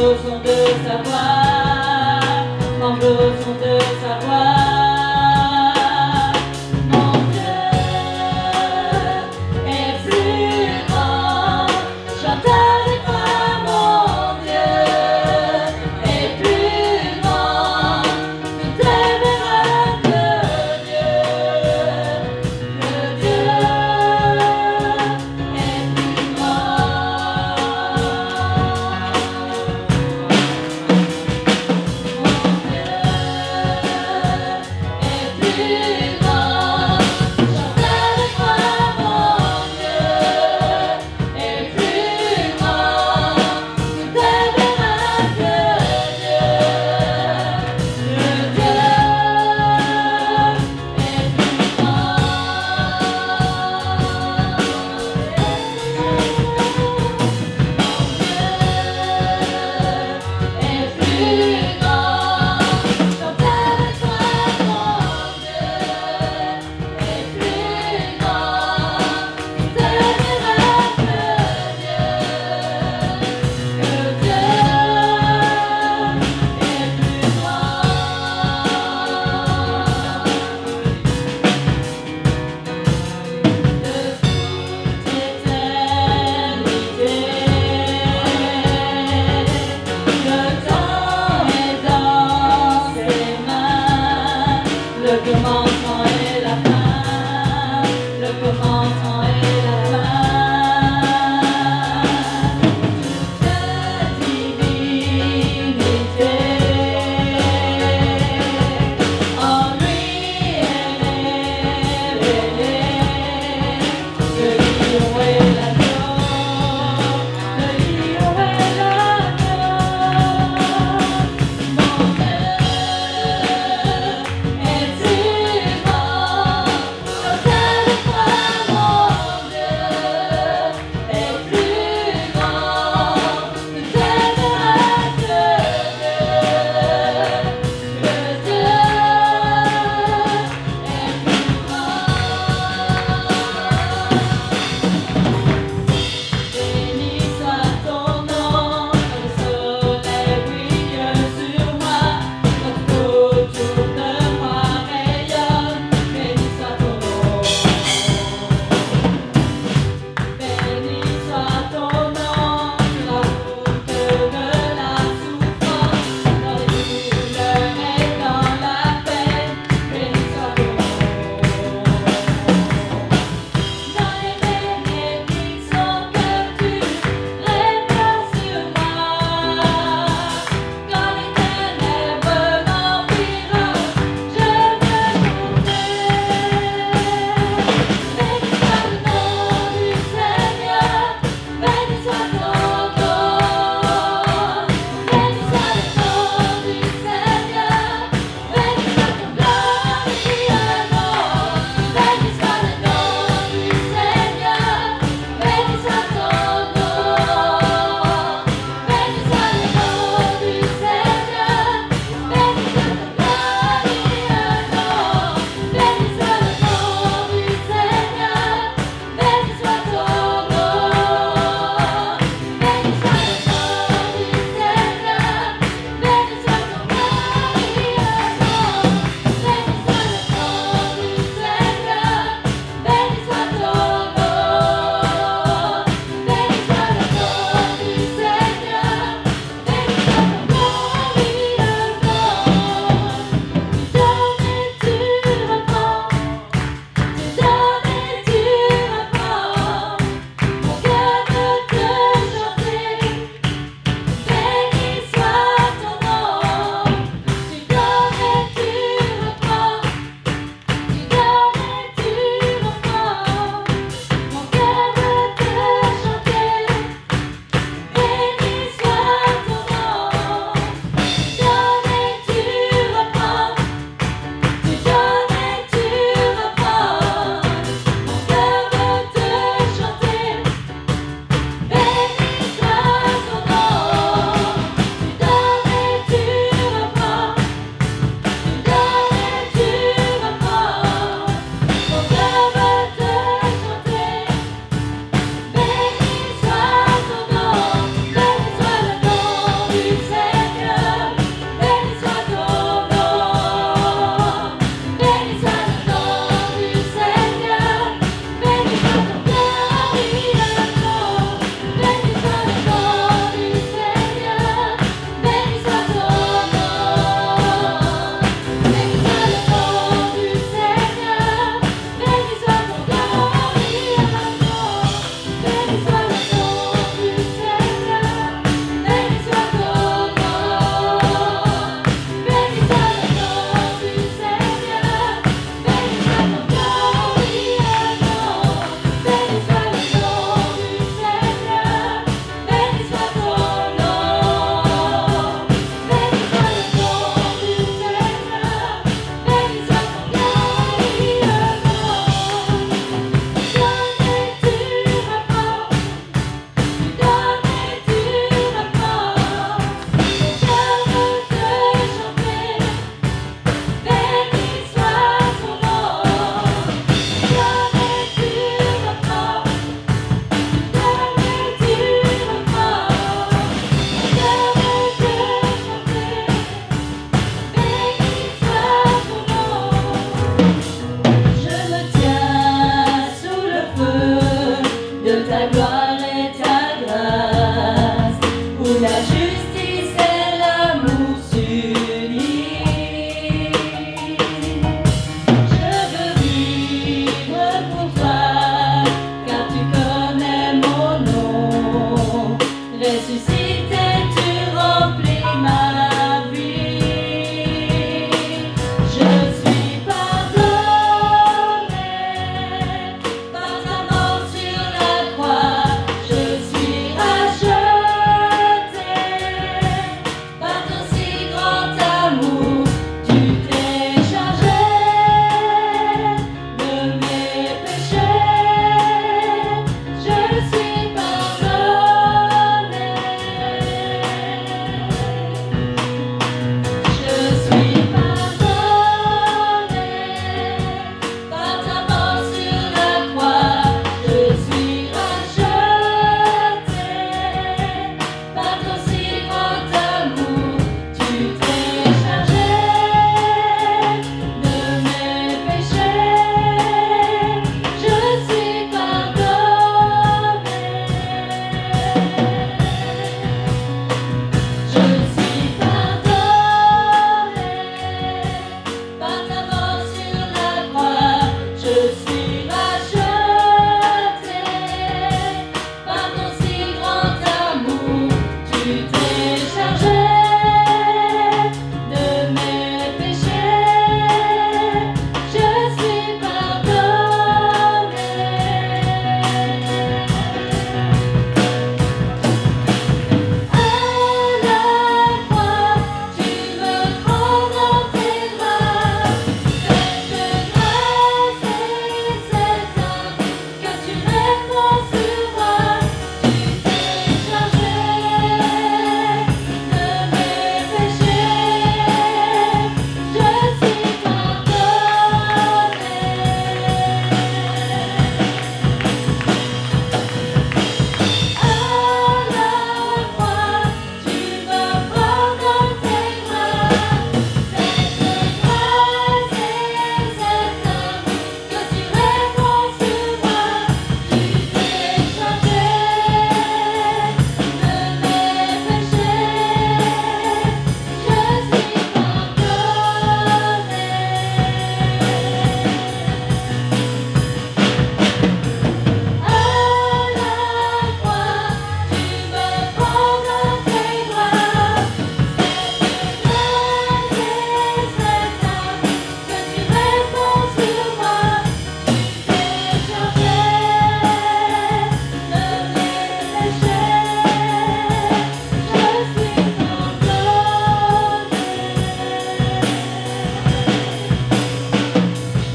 beau son de sa voix, mon beau son de sa voix. Mon Dieu est plus grand, chante avec moi. Mon Dieu est plus grand, tout est verra que Dieu est plus grand. rempli ma vie. Je suis pardonné par ta mort sur la croix. Je suis racheté par ton si grand amour. Tu t'es chargé de mes péchés. Je suis pardonné. Je suis pardonné par ta mort sur la croix. Je suis racheté par ton si grand amour. Tu t'es chargé de mes péchés. Je suis pardonné. Je suis pardonné par ta mort sur la croix. Je suis racheté par ton si grand amour. Tu t'es chargé de mes péchés. Je suis pardonné. À la croix, tu me prends dans tes bras. Cette grâce et cet amour que tu répands sur moi. Tu t'es chargé de mes péchés. Je suis pardonné. À la croix, tu me prends dans tes bras. Cette grâce et cet amour que tu répands sur moi. Tu t'es chargé de mes péchés. Je suis pardonné. À la croix, tu me prends dans tes bras. Cette grâce et cet amour que tu répands sur moi. Tu t'es chargé de mes péchés. Je suis pardonné.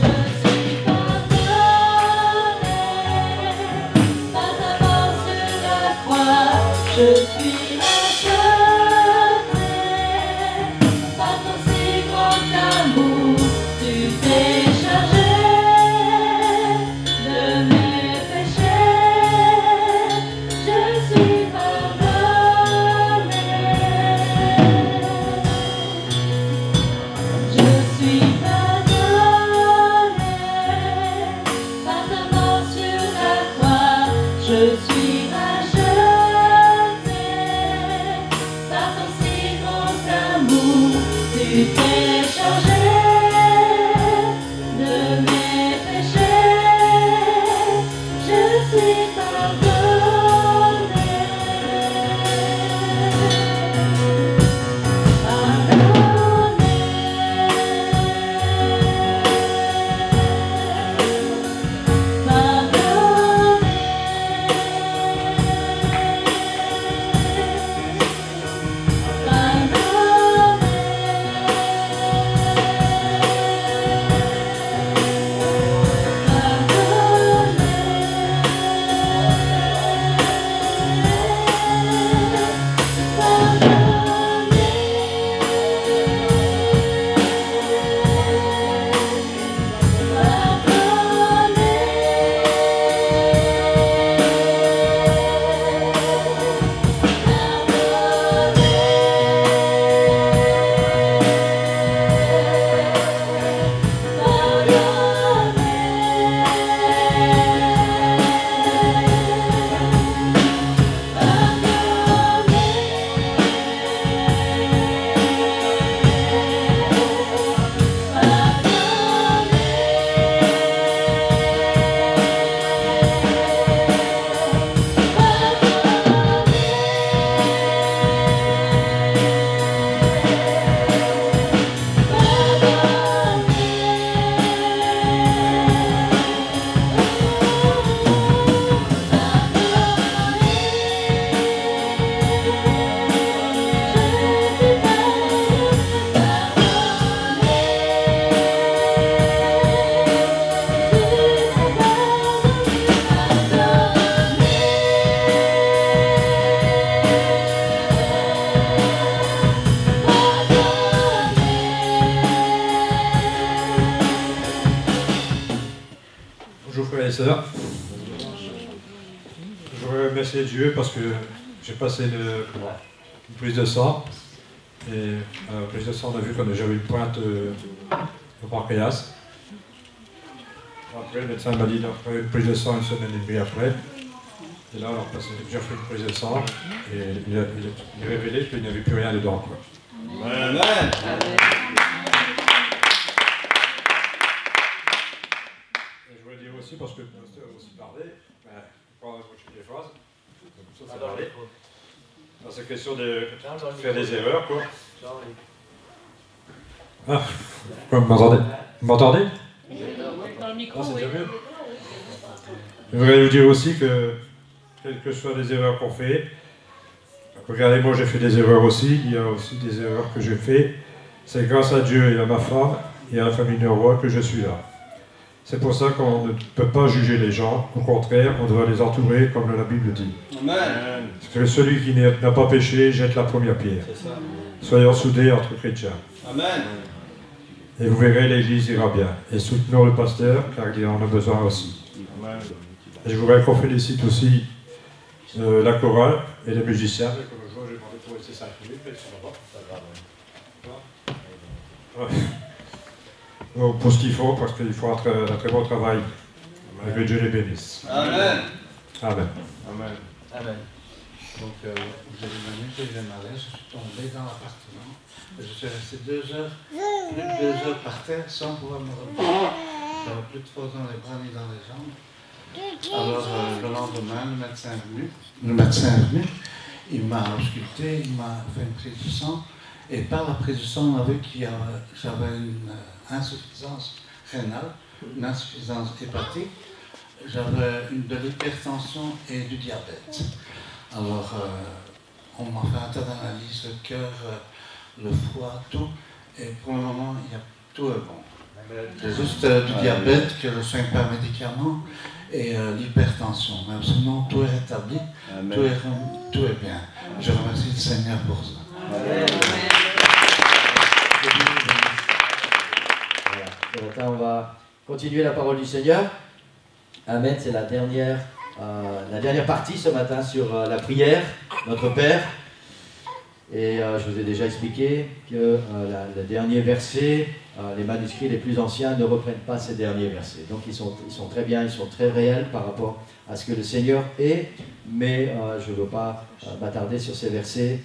Je suis pardonné par ta mort sur la croix. Je suis racheté par ton si grand amour. Tu t'es chargé de mes péchés. Je suis pardonné. Je suis pardonné par ta mort sur la croix. Je suis racheté par ton si grand amour. Tu t'es chargé de mes péchés. Je suis pardonné. Pardonné. et sœurs, je voudrais remercier Dieu parce que j'ai passé une prise de sang. Et à la prise de sang, on a vu que j'avais une pointe au pancréas. Après, le médecin m'a dit d'après une prise de sang une semaine et demie après. Et là, alors, j'ai fait une prise de sang et il est révélé qu'il n'y avait plus rien dedans. Quoi. Amen. Et je voulais dire aussi, parce que le pasteur a aussi parlé, pas des phrases, comme ça, ça parlait. C'est question de faire des erreurs, quoi. Ah, vous m'entendez? Vous m'entendez? Dans le micro, C'est oui. déjà mieux. Je voudrais vous dire aussi que, quelles que soient les erreurs qu'on fait, regardez, moi j'ai fait des erreurs aussi, il y a aussi des erreurs que j'ai fait. C'est grâce à Dieu et à ma femme et à la famille Neuroy que je suis là. C'est pour ça qu'on ne peut pas juger les gens, au contraire, on doit les entourer comme la Bible dit. Amen. Parce que celui qui n'a pas péché jette la première pierre. Soyons soudés entre chrétiens. Amen. Et vous verrez, l'Église ira bien. Et soutenons le pasteur, car il en a besoin aussi. Amen. Et je voudrais qu'on félicite aussi la chorale et les musiciens. Comme je vois, j'ai demandé pour rester 5 minutes, mais c'est pas grave. Ouais. Pour ce qu'il faut, parce qu'il faut un très bon travail. Et que Dieu les bénisse. Amen. Amen. Amen. Amen. Donc, vous avez vu que j'ai malais, je suis tombé dans l'appartement. Je suis resté 2 heures, plus de 2 heures par terre sans pouvoir me reposer. J'avais plus de force dans les bras ni dans les jambes. Alors, le lendemain, le médecin est venu, il m'a ausculté, il m'a fait une prise de sang. Et par la prise de sang, on a vu que j'avais une insuffisance rénale, une insuffisance hépatique. J'avais de l'hypertension et du diabète. Alors, on m'a fait un tas d'analyses, le cœur, le foie, tout. Et pour le moment, tout est bon. C'est juste du diabète que je soigne par médicaments et l'hypertension. Mais sinon, tout est rétabli, tout est bien. Je remercie le Seigneur pour ça. Voilà. Ce matin, on va continuer la parole du Seigneur. Amen, c'est la dernière partie ce matin sur la prière, notre Père. Et je vous ai déjà expliqué que le dernier verset, les manuscrits les plus anciens ne reprennent pas ces derniers versets. Donc ils sont très bien, ils sont très réels par rapport à ce que le Seigneur est, mais je ne veux pas m'attarder sur ces versets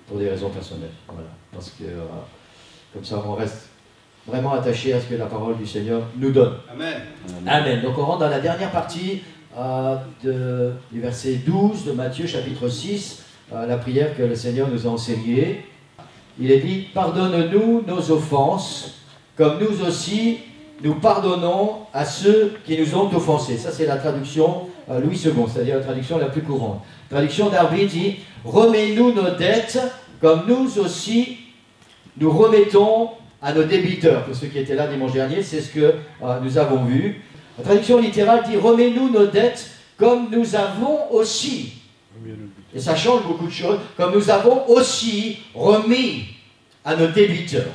pour des raisons personnelles. Voilà. Parce que comme ça on reste vraiment attaché à ce que la parole du Seigneur nous donne. Amen. Amen. Donc on rentre dans la dernière partie du verset 12 de Matthieu chapitre 6, la prière que le Seigneur nous a enseignée. Il est dit, pardonne-nous nos offenses, comme nous aussi nous pardonnons à ceux qui nous ont offensés. Ça c'est la traduction Louis II, c'est-à-dire la traduction la plus courante. La traduction d'Arby dit, remets-nous nos dettes, comme nous aussi nous remettons à nos débiteurs. Pour ceux qui étaient là dimanche dernier, c'est ce que nous avons vu. La traduction littérale dit, remets-nous nos dettes, comme nous avons aussi. Et ça change beaucoup de choses. Comme nous avons aussi remis à nos débiteurs.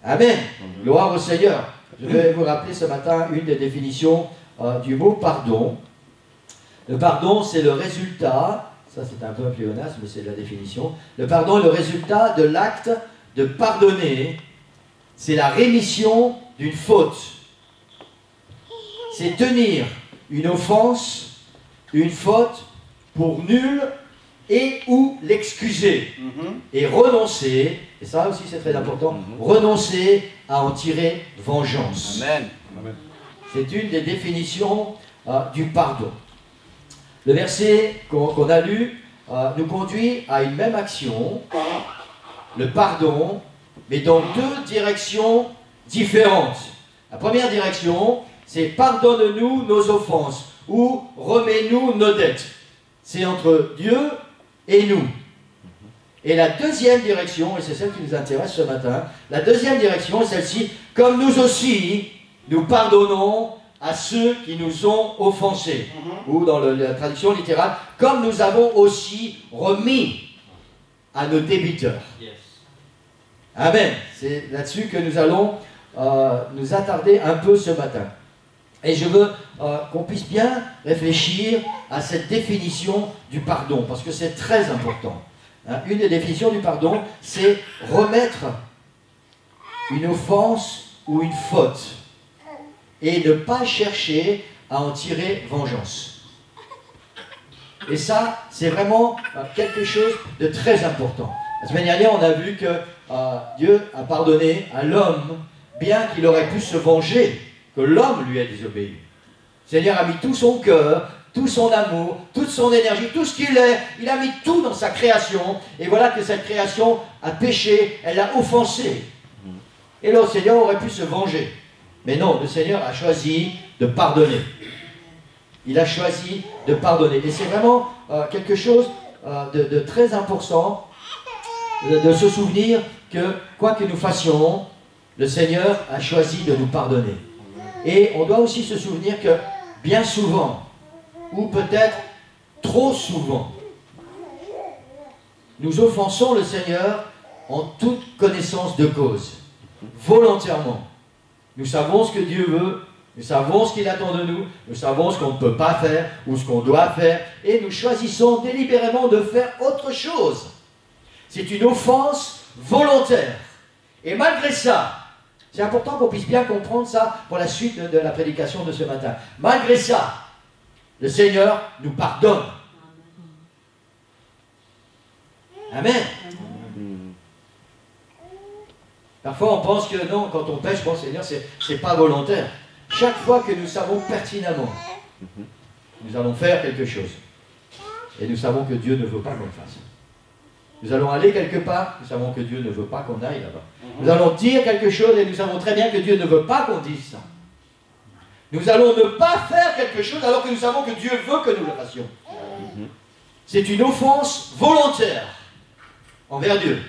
Amen. Gloire au Seigneur. Je vais vous rappeler ce matin une des définitions du mot pardon. Le pardon, c'est le résultat, ça c'est un peu un pléonasme, mais c'est la définition. Le pardon est le résultat de l'acte de pardonner. C'est la rémission d'une faute. C'est tenir une offense, une faute, pour nul et ou l'excuser. Et renoncer, et ça aussi c'est très important, renoncer à en tirer vengeance. Amen. C'est une des définitions du pardon. Le verset qu'on a lu nous conduit à une même action, le pardon, mais dans 2 directions différentes. La première direction, c'est pardonne-nous nos offenses ou remets-nous nos dettes. C'est entre Dieu et nous. Et la deuxième direction, et c'est celle qui nous intéresse ce matin, la deuxième direction est celle-ci, comme nous aussi, nous pardonnons à ceux qui nous ont offensés. Ou dans la traduction littérale, comme nous avons aussi remis à nos débiteurs. Amen. C'est là-dessus que nous allons nous attarder un peu ce matin. Et je veux qu'on puisse bien réfléchir à cette définition du pardon, parce que c'est très important. Hein, une des définitions du pardon, c'est remettre une offense ou une faute et ne pas chercher à en tirer vengeance. Et ça, c'est vraiment quelque chose de très important. La semaine dernière, on a vu que Dieu a pardonné à l'homme, bien qu'il aurait pu se venger, que l'homme lui ait désobéi. Le Seigneur a mis tout son cœur, tout son amour, toute son énergie, tout ce qu'il est, il a mis tout dans sa création, et voilà que cette création a péché, elle a offensé. Et le Seigneur aurait pu se venger. Mais non, le Seigneur a choisi de pardonner. Il a choisi de pardonner. Et c'est vraiment quelque chose de très important de se souvenir que, quoi que nous fassions, le Seigneur a choisi de nous pardonner. Et on doit aussi se souvenir que, bien souvent, ou peut-être trop souvent, nous offensons le Seigneur en toute connaissance de cause, volontairement. Nous savons ce que Dieu veut, nous savons ce qu'il attend de nous, nous savons ce qu'on ne peut pas faire ou ce qu'on doit faire, et nous choisissons délibérément de faire autre chose. C'est une offense volontaire. Et malgré ça, c'est important qu'on puisse bien comprendre ça pour la suite de la prédication de ce matin. Malgré ça, le Seigneur nous pardonne. Amen. Parfois on pense que non, quand on pêche, bon Seigneur, c'est pas volontaire. Chaque fois que nous savons pertinemment, nous allons faire quelque chose. Et nous savons que Dieu ne veut pas qu'on le fasse. Nous allons aller quelque part, nous savons que Dieu ne veut pas qu'on aille là-bas. Nous allons dire quelque chose et nous savons très bien que Dieu ne veut pas qu'on dise ça. Nous allons ne pas faire quelque chose alors que nous savons que Dieu veut que nous le fassions. C'est une offense volontaire envers Dieu.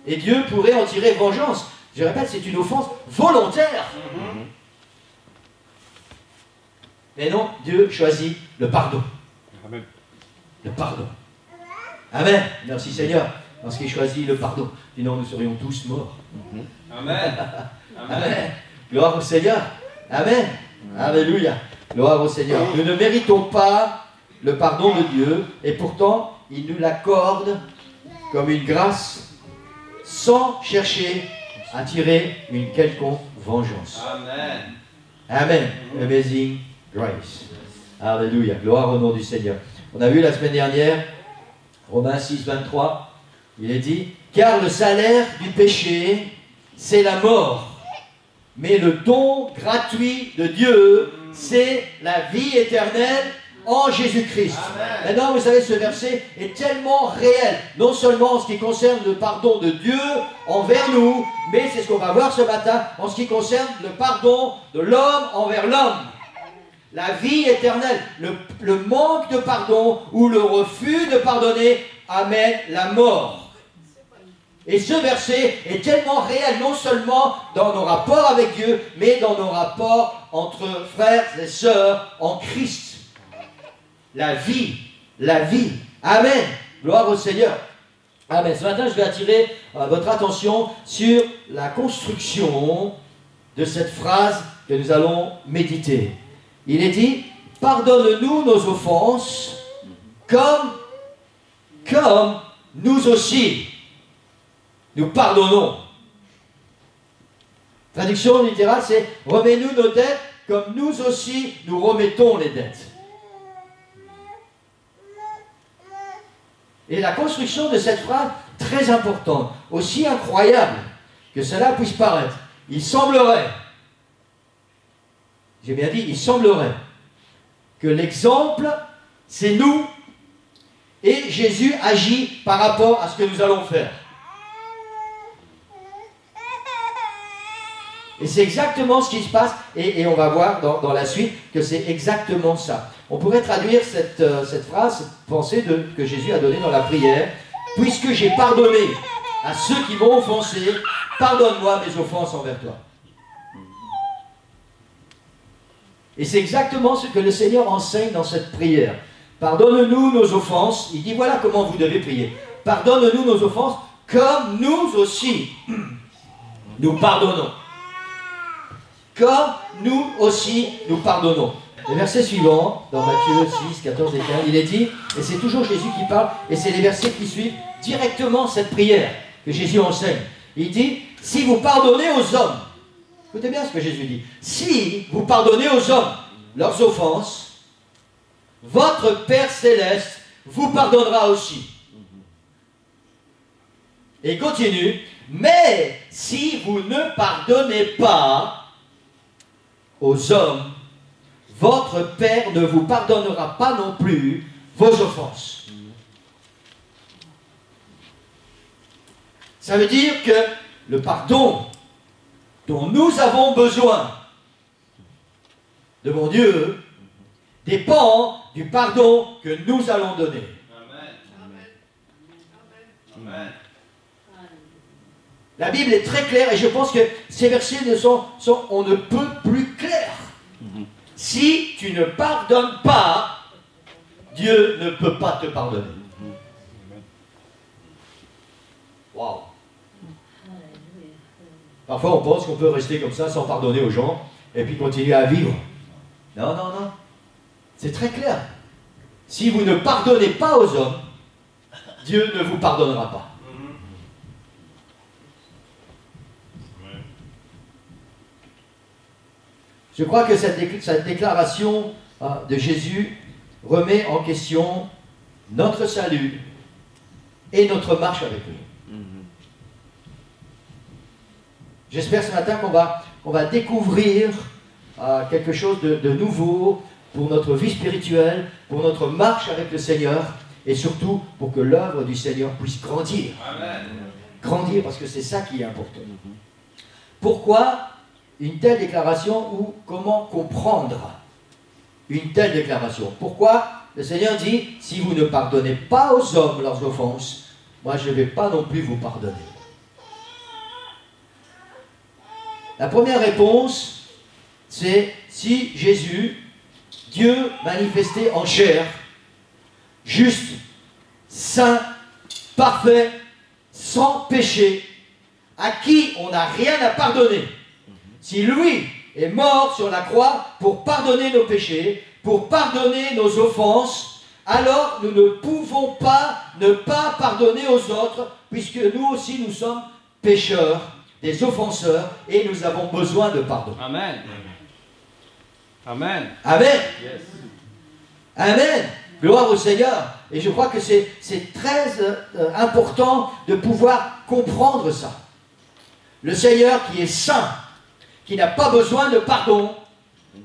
Et Dieu pourrait en tirer vengeance. Je répète, c'est une offense volontaire. Mais non, Dieu choisit le pardon. Amen. Le pardon. Amen. Merci Seigneur, parce qu'il choisit le pardon. Sinon, nous serions tous morts. Amen. Amen. Gloire au Seigneur. Amen. Alléluia. Gloire au Seigneur. Nous ne méritons pas le pardon de Dieu, et pourtant, il nous l'accorde comme une grâce, sans chercher à tirer une quelconque vengeance. Amen. Amen. Amazing grace. Alléluia. Gloire au nom du Seigneur. On a vu la semaine dernière, Romains 6, 23, il est dit, car le salaire du péché, c'est la mort. Mais le don gratuit de Dieu, c'est la vie éternelle en Jésus-Christ. Maintenant, vous savez, ce verset est tellement réel, non seulement en ce qui concerne le pardon de Dieu envers nous, mais c'est ce qu'on va voir ce matin en ce qui concerne le pardon de l'homme envers l'homme. La vie éternelle, le manque de pardon ou le refus de pardonner amène la mort. Et ce verset est tellement réel, non seulement dans nos rapports avec Dieu, mais dans nos rapports entre frères et sœurs en Christ. La vie, la vie. Amen. Gloire au Seigneur. Amen. Ce matin, je vais attirer votre attention sur la construction de cette phrase que nous allons méditer. Il est dit, pardonne-nous nos offenses, comme nous aussi, nous pardonnons. Traduction littérale, c'est, remets-nous nos dettes, comme nous aussi, nous remettons les dettes. Et la construction de cette phrase, très importante, aussi incroyable que cela puisse paraître, il semblerait, j'ai bien dit, il semblerait que l'exemple, c'est nous, et Jésus agit par rapport à ce que nous allons faire. Et c'est exactement ce qui se passe, et on va voir dans la suite que c'est exactement ça. On pourrait traduire cette phrase, cette pensée que Jésus a donnée dans la prière. Puisque j'ai pardonné à ceux qui m'ont offensé, pardonne-moi mes offenses envers toi. Et c'est exactement ce que le Seigneur enseigne dans cette prière. Pardonne-nous nos offenses. Il dit voilà comment vous devez prier. Pardonne-nous nos offenses comme nous aussi, nous pardonnons. Comme nous aussi, nous pardonnons. Le verset suivant, dans Matthieu 6, 14 et 15, il est dit, et c'est toujours Jésus qui parle, et c'est les versets qui suivent directement cette prière que Jésus enseigne. Il dit, si vous pardonnez aux hommes, écoutez bien ce que Jésus dit, si vous pardonnez aux hommes leurs offenses, votre Père Céleste vous pardonnera aussi. Et il continue, mais si vous ne pardonnez pas aux hommes, votre Père ne vous pardonnera pas non plus vos offenses. Ça veut dire que le pardon dont nous avons besoin devant Dieu dépend du pardon que nous allons donner. Amen. La Bible est très claire et je pense que ces versets sont on ne peut plus clairs. Si tu ne pardonnes pas, Dieu ne peut pas te pardonner. Waouh! Parfois on pense qu'on peut rester comme ça sans pardonner aux gens et puis continuer à vivre. Non, non, non. C'est très clair. Si vous ne pardonnez pas aux hommes, Dieu ne vous pardonnera pas. Je crois que cette déclaration de Jésus remet en question notre salut et notre marche avec lui. J'espère ce matin qu'on va découvrir quelque chose de nouveau pour notre vie spirituelle, pour notre marche avec le Seigneur et surtout pour que l'œuvre du Seigneur puisse grandir. Amen. Grandir parce que c'est ça qui est important. Pourquoi une telle déclaration ou comment comprendre une telle déclaration? Pourquoi le Seigneur dit, si vous ne pardonnez pas aux hommes leurs offenses, moi je ne vais pas non plus vous pardonner. La première réponse, c'est si Jésus, Dieu manifesté en chair, juste, saint, parfait, sans péché, à qui on n'a rien à pardonner, si lui est mort sur la croix pour pardonner nos péchés, pour pardonner nos offenses, alors nous ne pouvons pas ne pas pardonner aux autres, puisque nous aussi nous sommes pécheurs, des offenseurs, et nous avons besoin de pardon. Amen. Amen. Amen. Yes. Amen. Gloire au Seigneur. Et je crois que c'est très important de pouvoir comprendre ça. Le Seigneur qui est saint, qui n'a pas besoin de pardon,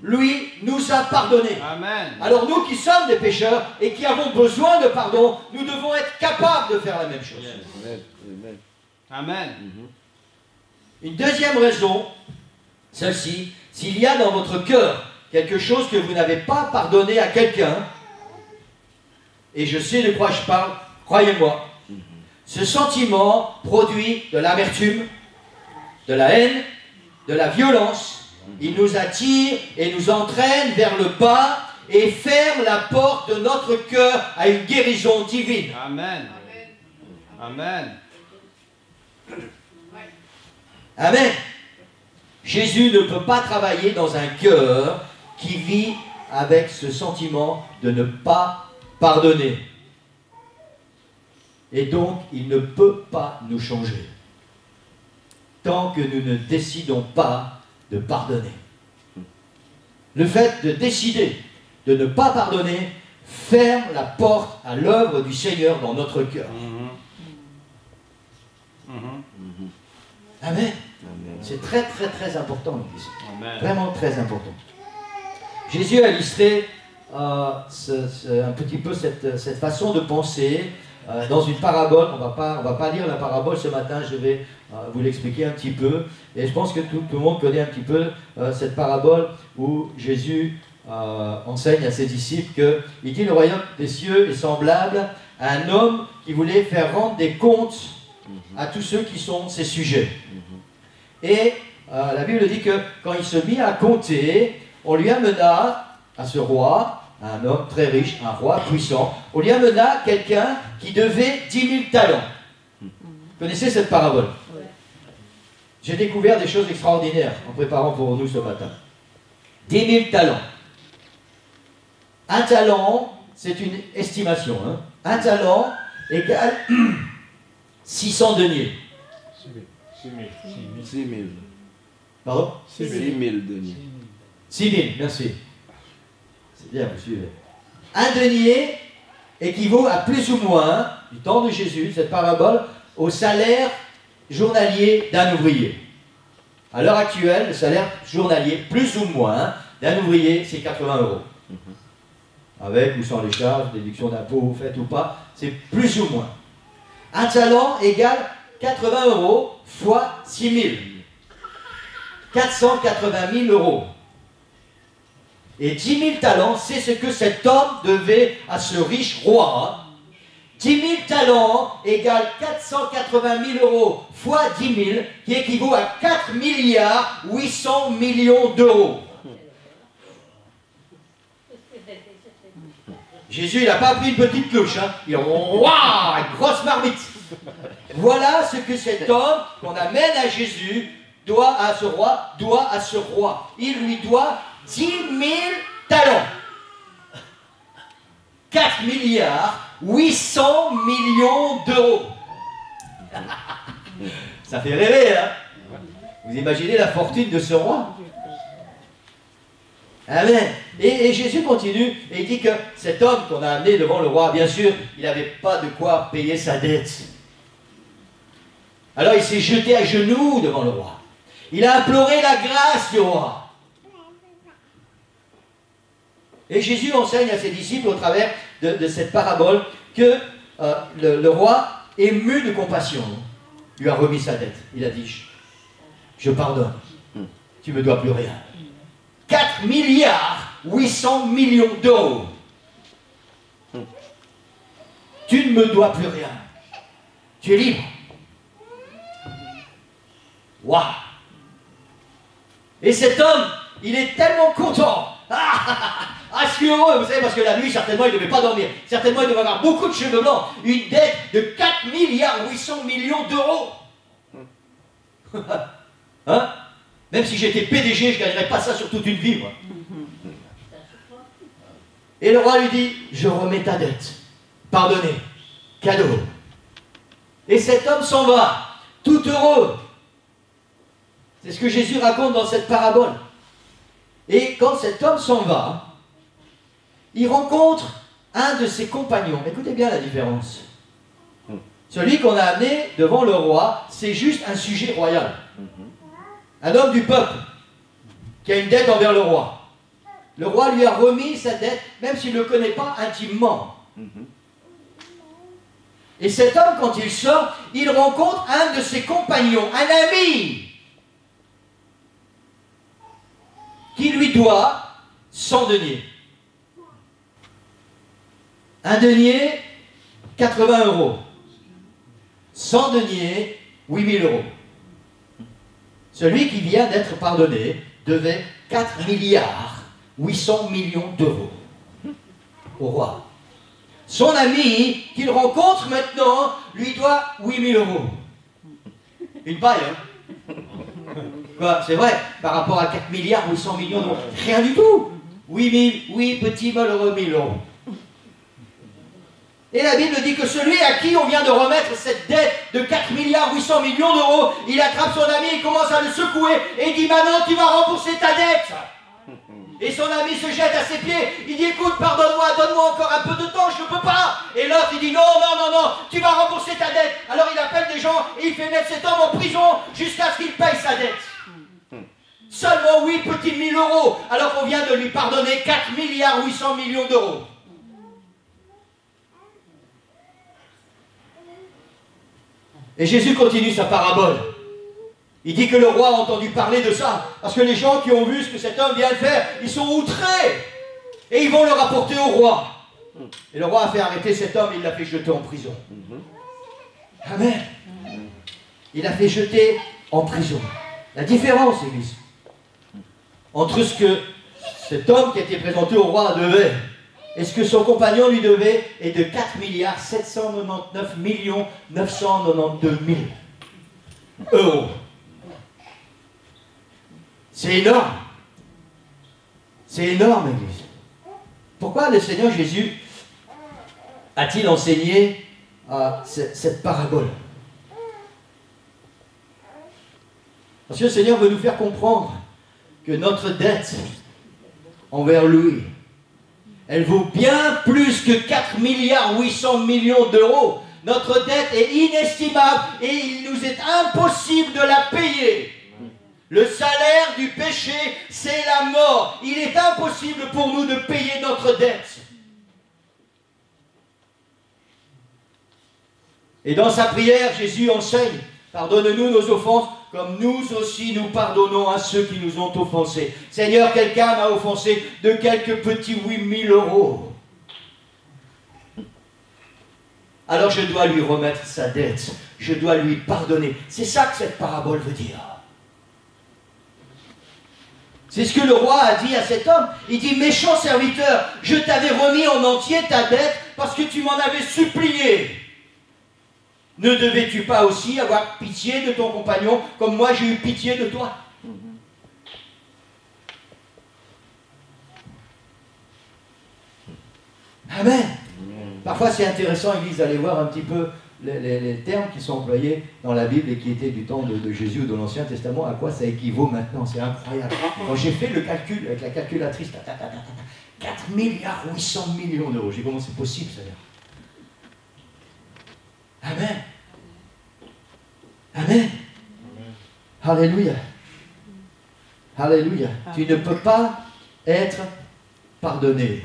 lui nous a pardonné. Amen. Alors nous qui sommes des pécheurs et qui avons besoin de pardon, nous devons être capables de faire la même chose. Yes. Amen. Une deuxième raison, celle-ci, s'il y a dans votre cœur quelque chose que vous n'avez pas pardonné à quelqu'un, et je sais de quoi je parle, croyez-moi, ce sentiment produit de l'amertume, de la haine, de la violence. Il nous attire et nous entraîne vers le bas et ferme la porte de notre cœur à une guérison divine. Amen. Amen. Amen. Jésus ne peut pas travailler dans un cœur qui vit avec ce sentiment de ne pas pardonner. Et donc, il ne peut pas nous changer tant que nous ne décidons pas de pardonner. Le fait de décider de ne pas pardonner ferme la porte à l'œuvre du Seigneur dans notre cœur. Amen. C'est très très très important, l'Église. Vraiment très important. Jésus a illustré un petit peu cette façon de penser dans une parabole. On va pas lire la parabole ce matin, je vais vous l'expliquer un petit peu. Et je pense que tout le monde connaît un petit peu cette parabole où Jésus enseigne à ses disciples qu'il dit le royaume des cieux est semblable à un homme qui voulait faire rendre des comptes à tous ceux qui sont ses sujets. Et la Bible dit que quand il se mit à compter, on lui amena à ce roi, un homme très riche, un roi puissant, on lui amena quelqu'un qui devait 10 000 talents. Vous connaissez cette parabole? j'ai découvert des choses extraordinaires en préparant pour nous ce matin. 10 000 talents. Un talent, c'est une estimation. Hein. Un talent égale 600 deniers. 6 000. Pardon? 6 000 deniers. 6 000, merci. C'est bien, vous suivez. Un denier équivaut à plus ou moins, du temps de Jésus, cette parabole, au salaire journalier d'un ouvrier. À l'heure actuelle, le salaire journalier, plus ou moins, d'un ouvrier, c'est 80 €. Avec ou sans les charges, déduction d'impôts, faites ou pas, c'est plus ou moins. Un talent égale 80 € fois 6 000. 480 000 €. Et 10 000 talents, c'est ce que cet homme devait à ce riche roi. 10 000 talents égale 480 000 € fois 10 000, qui équivaut à 4 milliards 800 millions d'euros. Jésus, il n'a pas pris une petite cloche, hein. Il a waouh, une grosse marmite. Voilà ce que cet homme qu'on amène à Jésus doit à ce roi. Il lui doit 10 000 talents. 4 milliards 800 millions d'euros. Ça fait rêver, hein? Vous imaginez la fortune de ce roi? Amen. Et Jésus continue et il dit que cet homme qu'on a amené devant le roi, bien sûr, il n'avait pas de quoi payer sa dette. Alors il s'est jeté à genoux devant le roi. Il a imploré la grâce du roi. Et Jésus enseigne à ses disciples au travers de cette parabole que le roi, ému de compassion, lui a remis sa dette. Il a dit, je pardonne, tu ne me dois plus rien. 4 milliards 800 millions d'euros. Tu ne me dois plus rien. Tu es libre. Waouh! Et cet homme, il est tellement content. Ah, je suis heureux, vous savez, parce que la nuit, certainement, il ne devait pas dormir. Certainement, il devait avoir beaucoup de cheveux blancs. Une dette de 4 milliards 800 millions d'euros. Hein? Même si j'étais PDG, je ne gagnerais pas ça sur toute une vie, moi. Et le roi lui dit, je remets ta dette. Pardonnez. Cadeau. Et cet homme s'en va, tout heureux. C'est ce que Jésus raconte dans cette parabole. Et quand cet homme s'en va, il rencontre un de ses compagnons. Écoutez bien la différence. Celui qu'on a amené devant le roi, c'est juste un sujet royal. Un homme du peuple qui a une dette envers le roi. Le roi lui a remis sa dette, même s'il ne le connaît pas intimement. Et cet homme, quand il sort, il rencontre un de ses compagnons, un ami, qui lui doit 100 deniers. Un denier, 80 €. 100 deniers, 8 000 €. Celui qui vient d'être pardonné devait 4 milliards 800 millions d'euros au roi. Son ami, qu'il rencontre maintenant, lui doit 8 000 €. Une paille, hein? Quoi, c'est vrai, par rapport à 4 milliards 800 millions d'euros. Rien du tout. 8 000, oui, petit malheureux 1000 €. Et la Bible dit que celui à qui on vient de remettre cette dette de 4 milliards 800 millions d'euros, il attrape son ami, il commence à le secouer et il dit, maintenant tu vas rembourser ta dette. Et son ami se jette à ses pieds, il dit, écoute, pardonne-moi, donne-moi encore un peu de temps, je ne peux pas. Et l'autre il dit, non, tu vas rembourser ta dette. Alors il appelle des gens et il fait mettre cet homme en prison jusqu'à ce qu'il paye sa dette. Seulement 8 petits 1000 €, alors qu'on vient de lui pardonner 4 milliards 800 millions d'euros. Et Jésus continue sa parabole. Il dit que le roi a entendu parler de ça, parce que les gens qui ont vu ce que cet homme vient de faire, ils sont outrés. Et ils vont le rapporter au roi. Et le roi a fait arrêter cet homme, il l'a fait jeter en prison. Amen. Il l'a fait jeter en prison. La différence, Église, entre ce que cet homme qui a été présenté au roi devait et ce que son compagnon lui devait est de 4 milliards 799 992 000 €. C'est énorme. C'est énorme, Église. Pourquoi le Seigneur Jésus a-t-il enseigné cette parabole? Parce que le Seigneur veut nous faire comprendre que notre dette envers lui, elle vaut bien plus que 4 milliards 800 millions d'euros. Notre dette est inestimable et il nous est impossible de la payer. Le salaire du péché, c'est la mort. Il est impossible pour nous de payer notre dette. Et dans sa prière, Jésus enseigne, pardonne-nous nos offenses, comme nous aussi nous pardonnons à ceux qui nous ont offensés. Seigneur, quelqu'un m'a offensé de quelques petits 8 000 euros. Alors je dois lui remettre sa dette. Je dois lui pardonner. C'est ça que cette parabole veut dire. C'est ce que le roi a dit à cet homme. Il dit, méchant serviteur, je t'avais remis en entier ta dette parce que tu m'en avais supplié. Ne devais-tu pas aussi avoir pitié de ton compagnon comme moi j'ai eu pitié de toi? Amen. Parfois c'est intéressant, Église, d'aller voir un petit peu les termes qui sont employés dans la Bible et qui étaient du temps de Jésus ou de l'Ancien Testament, à quoi ça équivaut maintenant. C'est incroyable. Quand j'ai fait le calcul avec la calculatrice, 4 milliards 800 millions d'euros, j'ai dit comment c'est possible, Seigneur? Amen. Amen. Alléluia. Alléluia. Tu ne peux pas être pardonné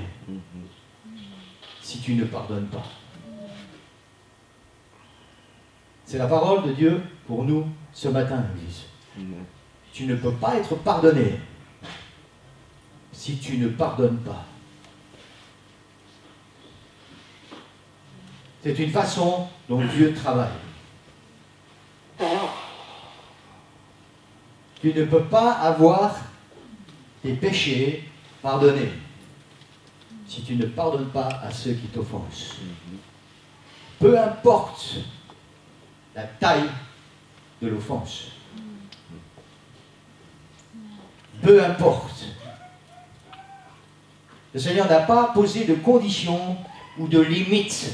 si tu ne pardonnes pas. C'est la parole de Dieu pour nous ce matin, Église. Tu ne peux pas être pardonné si tu ne pardonnes pas. C'est une façon dont Dieu travaille. Tu ne peux pas avoir tes péchés pardonnés si tu ne pardonnes pas à ceux qui t'offensent. Peu importe la taille de l'offense. Peu importe. Le Seigneur n'a pas posé de conditions ou de limites.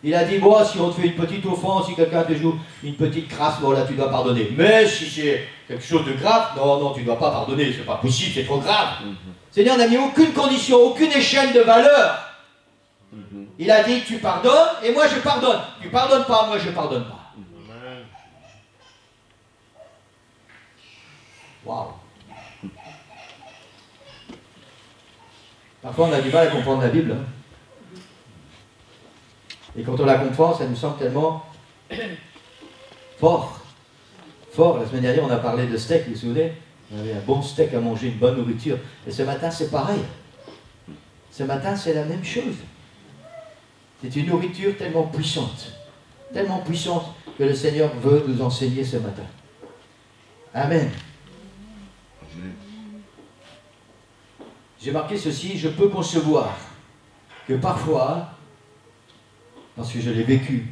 Il a dit, bon, si on te fait une petite offense, si quelqu'un te joue une petite crasse, bon là tu dois pardonner. Mais si c'est quelque chose de grave, non, non, tu ne dois pas pardonner, c'est pas possible, c'est trop grave. Le Seigneur n'a mis aucune condition, aucune échelle de valeur. Il a dit, tu pardonnes et moi je pardonne. Tu pardonnes pas, moi je pardonne pas. Waouh. Parfois on a du mal à comprendre la Bible. Hein. Et quand on la comprend, ça nous semble tellement fort. Fort. La semaine dernière, on a parlé de steak, vous vous souvenez? On avait un bon steak à manger, une bonne nourriture. Et ce matin, c'est pareil. Ce matin, c'est la même chose. C'est une nourriture tellement puissante que le Seigneur veut nous enseigner ce matin. Amen. J'ai marqué ceci, je peux concevoir que parfois, parce que je l'ai vécu,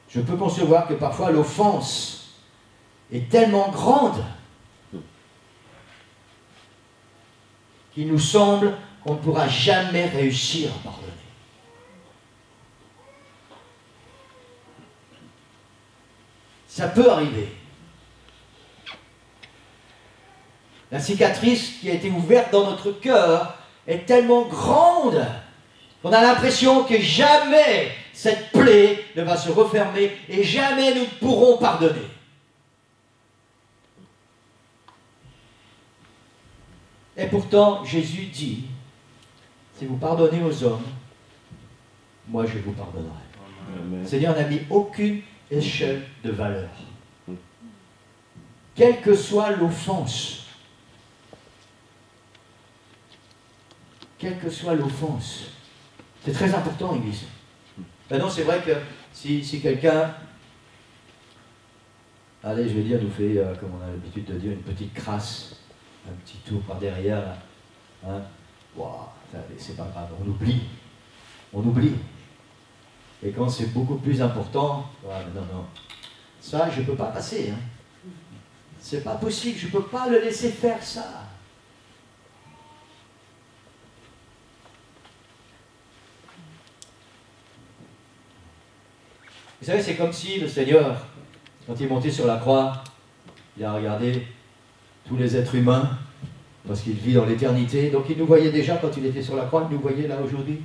je peux concevoir que parfois l'offense est tellement grande qu'il nous semble qu'on ne pourra jamais réussir à pardonner. Ça peut arriver. La cicatrice qui a été ouverte dans notre cœur est tellement grande qu'on a l'impression que jamais cette plaie ne va se refermer et jamais nous ne pourrons pardonner. Et pourtant, Jésus dit, si vous pardonnez aux hommes, moi je vous pardonnerai. Amen. Le Seigneur n'a mis aucune échelle de valeur. Quelle que soit l'offense, quelle que soit l'offense, c'est très important, Église. Maintenant, c'est vrai que si quelqu'un, allez, je vais dire, nous fait, comme on a l'habitude de dire, une petite crasse, un petit tour par derrière, hein, wow, c'est pas grave, on oublie. Et quand c'est beaucoup plus important, non, ça, je ne peux pas passer. Hein. C'est pas possible, je ne peux pas le laisser faire ça. Vous savez, c'est comme si le Seigneur, quand il est monté sur la croix, il a regardé tous les êtres humains, parce qu'il vit dans l'éternité. Donc il nous voyait déjà quand il était sur la croix, il nous voyait là aujourd'hui.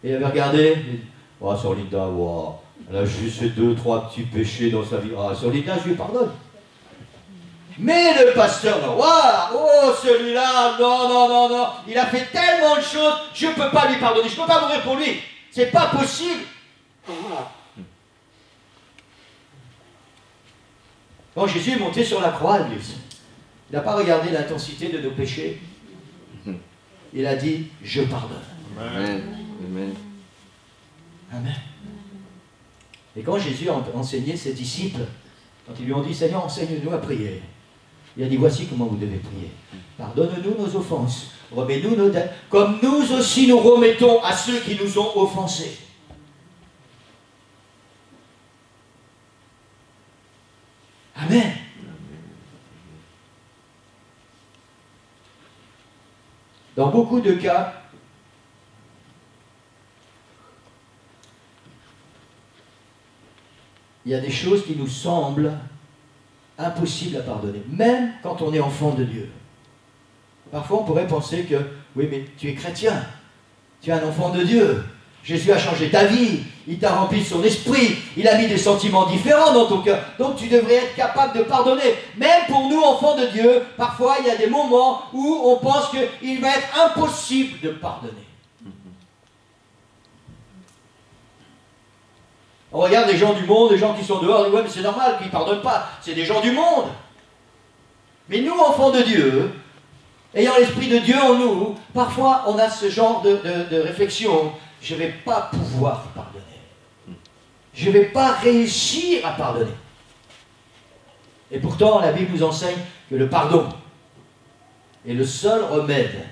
Et il avait regardé, il dit, oh, sur Linda, wow, elle a juste fait 2-3 petits péchés dans sa vie. Ah, sur Linda, je lui pardonne. Mais le pasteur, non, wow, oh, celui-là, non, non, non, non, il a fait tellement de choses, je ne peux pas lui pardonner, je ne peux pas mourir pour lui. C'est pas possible. Quand Jésus est monté sur la croix, il n'a pas regardé l'intensité de nos péchés. Il a dit, je pardonne. Amen. Amen. Amen. Et quand Jésus a enseigné ses disciples, quand ils lui ont dit, Seigneur, enseigne-nous à prier, il a dit, voici comment vous devez prier. Pardonne-nous nos offenses, remets-nous nos dettes, comme nous aussi nous remettons à ceux qui nous ont offensés. Amen. Dans beaucoup de cas, il y a des choses qui nous semblent impossibles à pardonner, même quand on est enfant de Dieu. Parfois, on pourrait penser que, oui, mais tu es chrétien, tu es un enfant de Dieu. Jésus a changé ta vie, il t'a rempli de son esprit, il a mis des sentiments différents dans ton cœur. Donc tu devrais être capable de pardonner. Même pour nous, enfants de Dieu, parfois il y a des moments où on pense qu'il va être impossible de pardonner. On regarde les gens du monde, les gens qui sont dehors, on dit ouais mais c'est normal qu'ils ne pardonnent pas, c'est des gens du monde. Mais nous, enfants de Dieu, ayant l'esprit de Dieu en nous, parfois on a ce genre de réflexion. Je ne vais pas pouvoir pardonner. Je ne vais pas réussir à pardonner. Et pourtant, la Bible nous enseigne que le pardon est le seul remède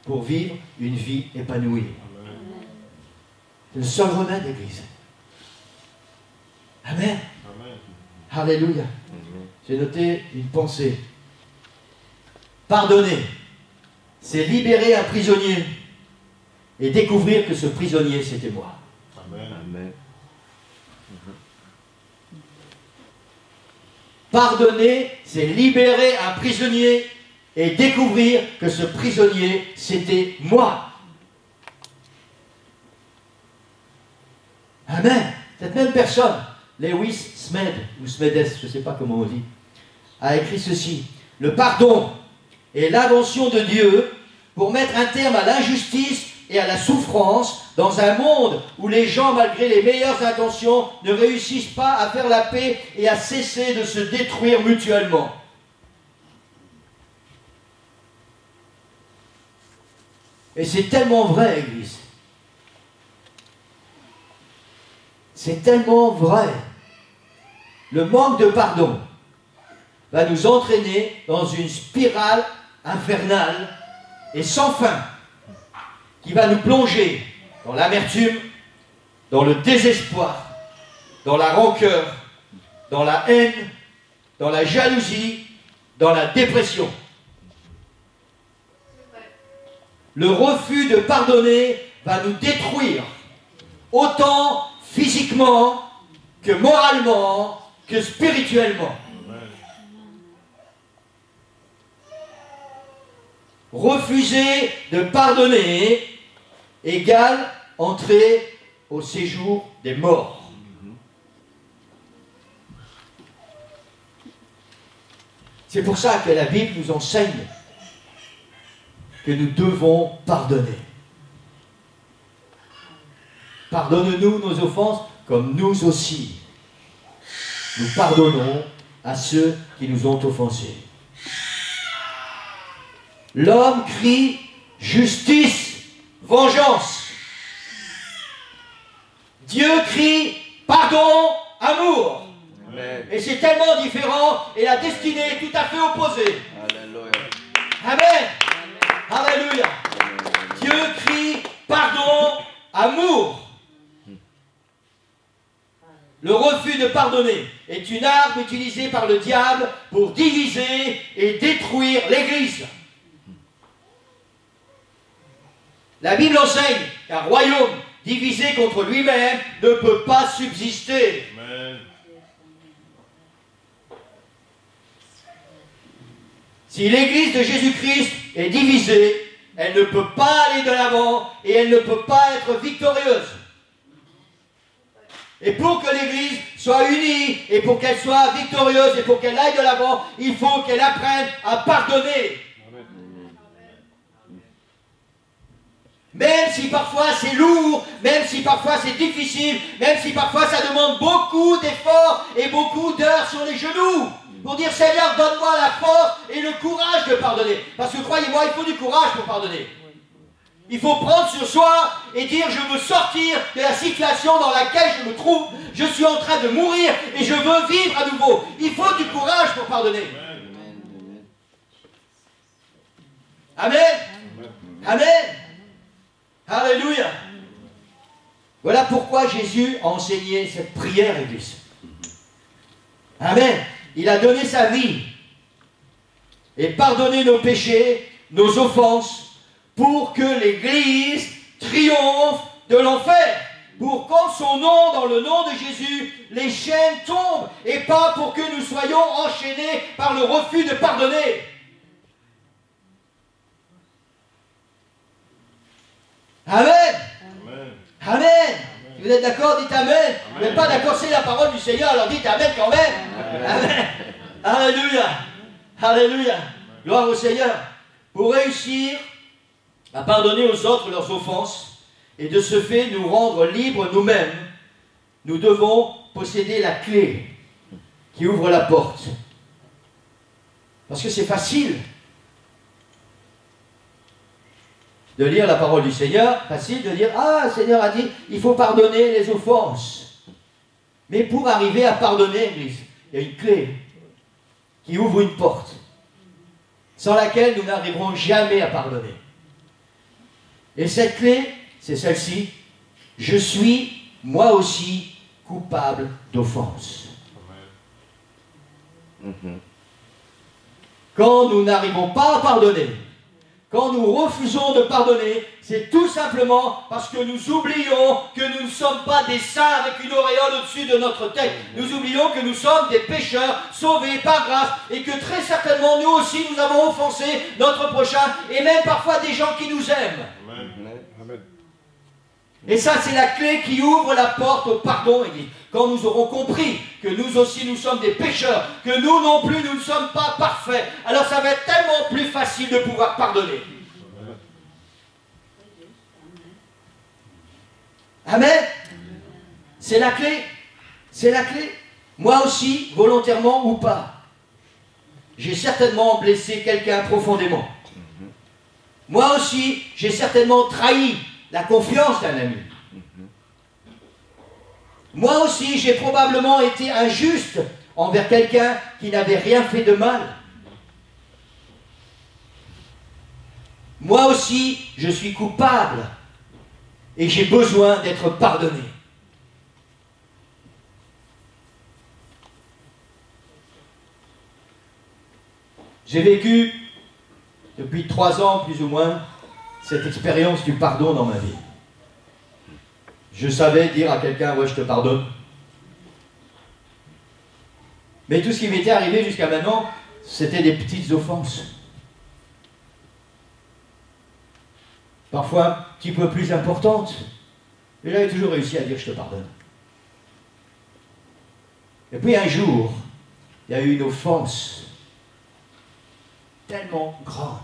pour vivre une vie épanouie. C'est le seul remède, l'Église. Amen. Amen. Alléluia. J'ai noté une pensée. Pardonner, c'est libérer un prisonnier et découvrir que ce prisonnier, c'était moi. Amen. Amen. Pardonner, c'est libérer un prisonnier et découvrir que ce prisonnier, c'était moi. Amen. Cette même personne, Lewis Smedes, ou Smedes, je ne sais pas comment on dit, a écrit ceci. Le pardon est l'invention de Dieu pour mettre un terme à l'injustice et à la souffrance dans un monde où les gens, malgré les meilleures intentions, ne réussissent pas à faire la paix et à cesser de se détruire mutuellement. Et c'est tellement vrai, Église. C'est tellement vrai. Le manque de pardon va nous entraîner dans une spirale infernale et sans fin, qui va nous plonger dans l'amertume, dans le désespoir, dans la rancœur, dans la haine, dans la jalousie, dans la dépression. Le refus de pardonner va nous détruire, autant physiquement que moralement, que spirituellement. Refuser de pardonner égale entrer au séjour des morts. C'est pour ça que la Bible nous enseigne que nous devons pardonner. Pardonne-nous nos offenses comme nous aussi nous pardonnons à ceux qui nous ont offensés. L'homme crie justice, vengeance. Dieu crie pardon, amour. Amen. Et c'est tellement différent et la destinée est tout à fait opposée. Alléluia. Amen. Alléluia. Dieu crie pardon, amour. Le refus de pardonner est une arme utilisée par le diable pour diviser et détruire l'Église. La Bible enseigne qu'un royaume divisé contre lui-même ne peut pas subsister. Amen. Si l'Église de Jésus-Christ est divisée, elle ne peut pas aller de l'avant et elle ne peut pas être victorieuse. Et pour que l'Église soit unie et pour qu'elle soit victorieuse et pour qu'elle aille de l'avant, il faut qu'elle apprenne à pardonner. Même si parfois c'est lourd, même si parfois c'est difficile, même si parfois ça demande beaucoup d'efforts et beaucoup d'heures sur les genoux. Pour dire, Seigneur, donne-moi la force et le courage de pardonner. Parce que croyez-moi, il faut du courage pour pardonner. Il faut prendre sur soi et dire, je veux sortir de la situation dans laquelle je me trouve. Je suis en train de mourir et je veux vivre à nouveau. Il faut du courage pour pardonner. Amen. Amen. Alléluia. Voilà pourquoi Jésus a enseigné cette prière, Église. Amen. Il a donné sa vie et pardonné nos péchés, nos offenses, pour que l'Église triomphe de l'enfer. Pour qu'en son nom, dans le nom de Jésus, les chaînes tombent et pas pour que nous soyons enchaînés par le refus de pardonner. Amen. Amen. Amen. Si vous êtes d'accord, dites Amen. Vous n'êtes pas d'accord, c'est la parole du Seigneur, alors dites Amen quand même. Amen. Alléluia. Alléluia. Gloire au Seigneur. Pour réussir à pardonner aux autres leurs offenses et de ce fait nous rendre libres nous-mêmes, nous devons posséder la clé qui ouvre la porte. Parce que c'est facile de lire la parole du Seigneur, facile de dire « Ah, le Seigneur a dit, il faut pardonner les offenses. » Mais pour arriver à pardonner, Église, il y a une clé qui ouvre une porte, sans laquelle nous n'arriverons jamais à pardonner. Et cette clé, c'est celle-ci. Je suis, moi aussi, coupable d'offense. Quand nous n'arrivons pas à pardonner, quand nous refusons de pardonner, c'est tout simplement parce que nous oublions que nous ne sommes pas des saints avec une auréole au-dessus de notre tête. Nous oublions que nous sommes des pécheurs sauvés par grâce et que très certainement nous aussi nous avons offensé notre prochain et même parfois des gens qui nous aiment. Amen. Et ça, c'est la clé qui ouvre la porte au pardon. Il dit, quand nous aurons compris que nous aussi nous sommes des pécheurs, que nous non plus nous ne sommes pas parfaits, alors ça va être tellement plus facile de pouvoir pardonner. Amen. C'est la clé. C'est la clé. Moi aussi, volontairement ou pas, j'ai certainement blessé quelqu'un profondément. Moi aussi, j'ai certainement trahi la confiance d'un ami. Moi aussi, j'ai probablement été injuste envers quelqu'un qui n'avait rien fait de mal. Moi aussi, je suis coupable et j'ai besoin d'être pardonné. J'ai vécu depuis 3 ans, plus ou moins, cette expérience du pardon dans ma vie. Je savais dire à quelqu'un, ouais, je te pardonne. Mais tout ce qui m'était arrivé jusqu'à maintenant, c'était des petites offenses. Parfois un petit peu plus importantes. Mais j'avais toujours réussi à dire, je te pardonne. Et puis un jour, il y a eu une offense tellement grande,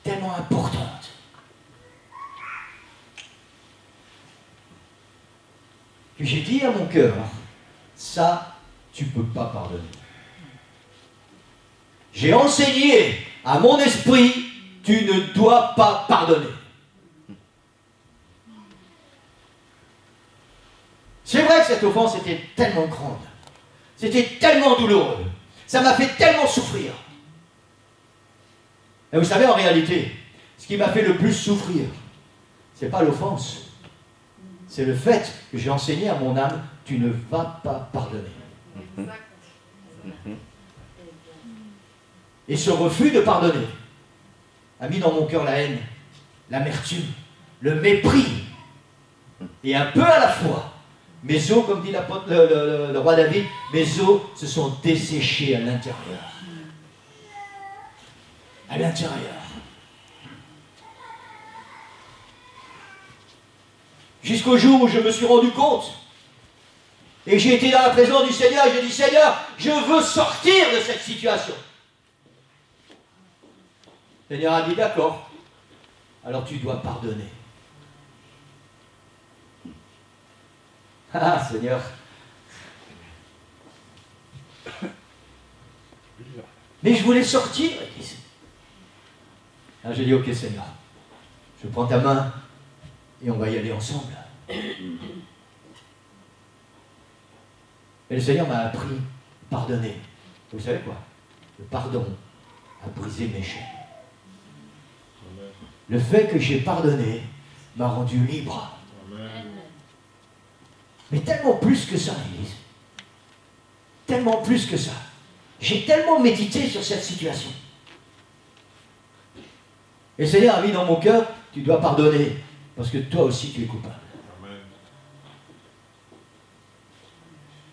tellement importante, que j'ai dit à mon cœur, ça, tu ne peux pas pardonner. J'ai enseigné à mon esprit, tu ne dois pas pardonner. C'est vrai que cette offense était tellement grande, c'était tellement douloureux, ça m'a fait tellement souffrir. Et vous savez, en réalité, ce qui m'a fait le plus souffrir, ce n'est pas l'offense, c'est le fait que j'ai enseigné à mon âme, tu ne vas pas pardonner. Et ce refus de pardonner a mis dans mon cœur la haine, l'amertume, le mépris. Et un peu à la fois, mes os, comme dit le roi David, mes os se sont desséchés à l'intérieur. À l'intérieur. Jusqu'au jour où je me suis rendu compte et j'ai été dans la présence du Seigneur et j'ai dit, Seigneur, je veux sortir de cette situation. Le Seigneur a dit, d'accord, alors tu dois pardonner. Ah, Seigneur. Mais je voulais sortir. Alors j'ai dit, ok Seigneur, je prends ta main et on va y aller ensemble. Et le Seigneur m'a appris à pardonner. Vous savez quoi? Le pardon a brisé mes chaînes. Le fait que j'ai pardonné m'a rendu libre. Mais tellement plus que ça, Église. Tellement plus que ça. J'ai tellement médité sur cette situation. Et le Seigneur a mis dans mon cœur, tu dois pardonner, parce que toi aussi tu es coupable.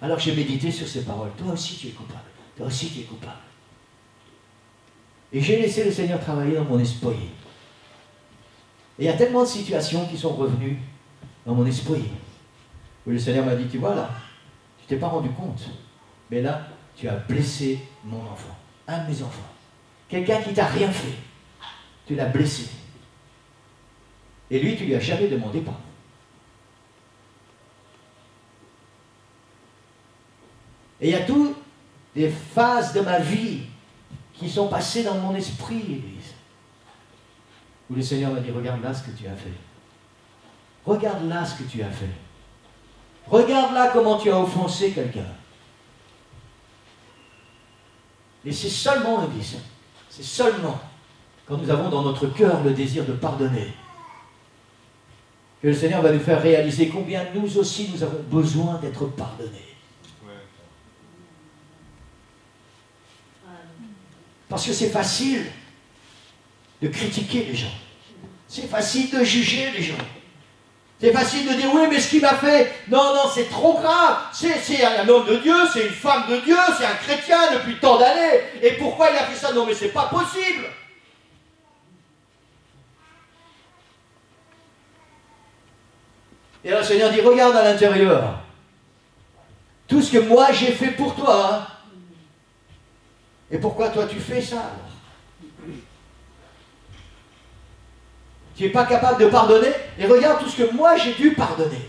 Alors j'ai médité sur ces paroles. Toi aussi tu es coupable. Toi aussi tu es coupable. Et j'ai laissé le Seigneur travailler dans mon esprit. Et il y a tellement de situations qui sont revenues dans mon esprit. Où le Seigneur m'a dit, tu vois là, tu t'es pas rendu compte. Mais là, tu as blessé mon enfant. Un de mes enfants. Quelqu'un qui t'a rien fait. Tu l'as blessé. Et lui, tu lui as jamais demandé pardon. Et il y a toutes des phases de ma vie qui sont passées dans mon esprit, Église. Où le Seigneur m'a dit, regarde là ce que tu as fait. Regarde là ce que tu as fait. Regarde là comment tu as offensé quelqu'un. Et c'est seulement, Église, c'est seulement quand nous avons dans notre cœur le désir de pardonner que le Seigneur va nous faire réaliser combien nous aussi nous avons besoin d'être pardonnés. Parce que c'est facile de critiquer les gens. C'est facile de juger les gens. C'est facile de dire, oui, mais ce qu'il m'a fait, non, non, c'est trop grave. C'est un homme de Dieu, c'est une femme de Dieu, c'est un chrétien depuis tant d'années. Et pourquoi il a fait ça? Non, mais c'est pas possible. Et là, le Seigneur dit, regarde à l'intérieur. Tout ce que moi j'ai fait pour toi. Hein. Et pourquoi toi tu fais ça alors? Tu n'es pas capable de pardonner, et regarde tout ce que moi j'ai dû pardonner.